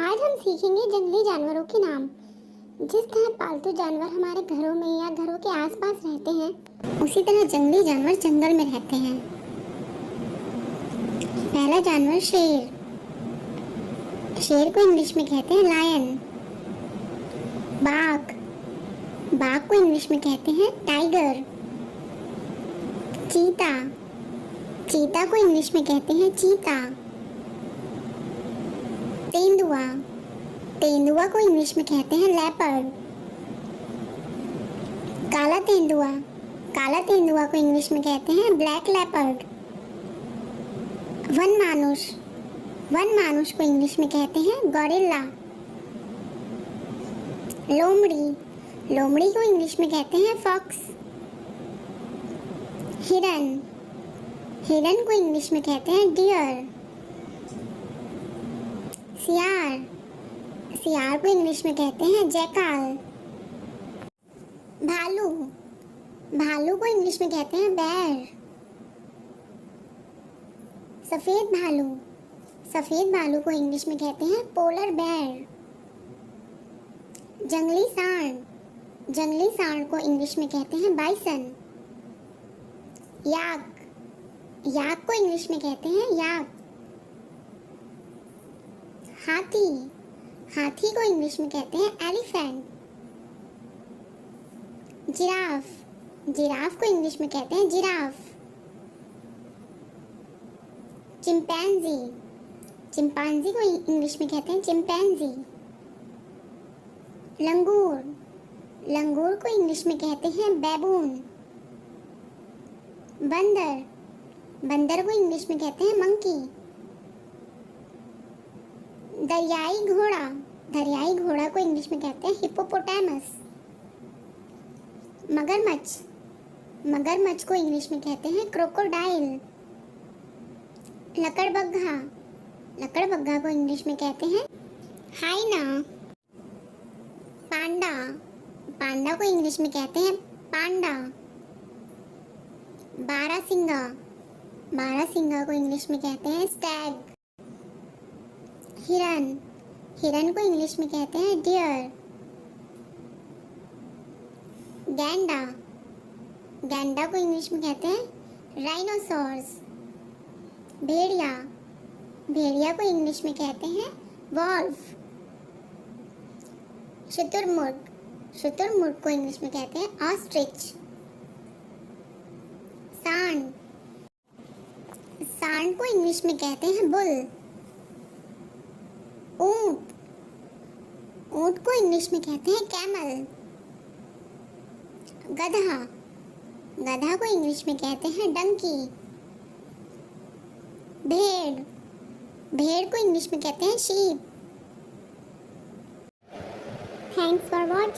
आज हम सीखेंगे जंगली जानवरों के नाम। जिस तरह पालतू जानवर हमारे घरों में या घरों के आसपास रहते हैं, उसी तरह जंगली जानवर जंगल में रहते हैं। पहला जानवर शेर। शेर को इंग्लिश में कहते हैं लायन। बाघ। बाघ को इंग्लिश में कहते हैं टाइगर। चीता। चीता को इंग्लिश में कहते हैं चीता। तेंदुआ। तेंदुआ को इंग्लिश में कहते हैं लेपर्ड। काला तेंदुआ। काला तेंदुआ को इंग्लिश में कहते हैं ब्लैक लेपर्ड। वन मानुष। वन मानुष को इंग्लिश में कहते हैं गॉरिल्ला। लोमड़ी। लोमड़ी को इंग्लिश में कहते हैं फॉक्स। हिरन। हिरन को इंग्लिश में कहते हैं डियर। सियार। सियार को इंग्लिश में कहते हैं जैकाल। भालू। भालू को इंग्लिश में कहते हैं बेर। सफेद भालू। सफेद भालू को इंग्लिश में कहते हैं पोलर बेर। जंगली सांड। जंगली सांड को इंग्लिश में कहते हैं बाइसन। याक। याक को इंग्लिश में कहते हैं याक। हाथी। हाथी को इंग्लिश में कहते हैं एलिफेंट। जिराफ। जिराफ को इंग्लिश में कहते हैं जिराफ। चिंपैंजी। चिंपांजी को इंग्लिश में कहते हैं चिंपैंजी। लंगूर। लंगूर को इंग्लिश में कहते हैं बैबून। बंदर। बंदर को इंग्लिश में कहते हैं मंकी। दरियाई घोड़ा। दरियाई घोड़ा को इंग्लिश में कहते हैं हिप्पोपोटामस। मगरमच्छ। मगरमच्छ को इंग्लिश में कहते हैं क्रोकोडाइल। लकड़बग्घा। लकड़बग्घा को इंग्लिश में कहते हैं हाइना। पांडा। पांडा को इंग्लिश में कहते हैं पांडा। बारहसिंगा। बारहसिंगा को इंग्लिश में कहते हैं स्टैग। हिरन। हिरन को इंग्लिश में कहते हैं डियर। गैंडा। गैंडा को इंग्लिश में कहते हैं राइनोसॉर्स। भेड़िया। भेड़िया को इंग्लिश में कहते हैं वॉल्फ। शुतुरमुर्ग। शुतुरमुर्ग को इंग्लिश में कहते हैं ऑस्ट्रिच। सांड। सांड को इंग्लिश में कहते हैं बुल। ऊंट। ऊंट को इंग्लिश में कहते हैं कैमल। गधा। गधा को इंग्लिश में कहते हैं डंकी। भेड़। भेड़ को इंग्लिश में कहते हैं शीप। Thanks for watching.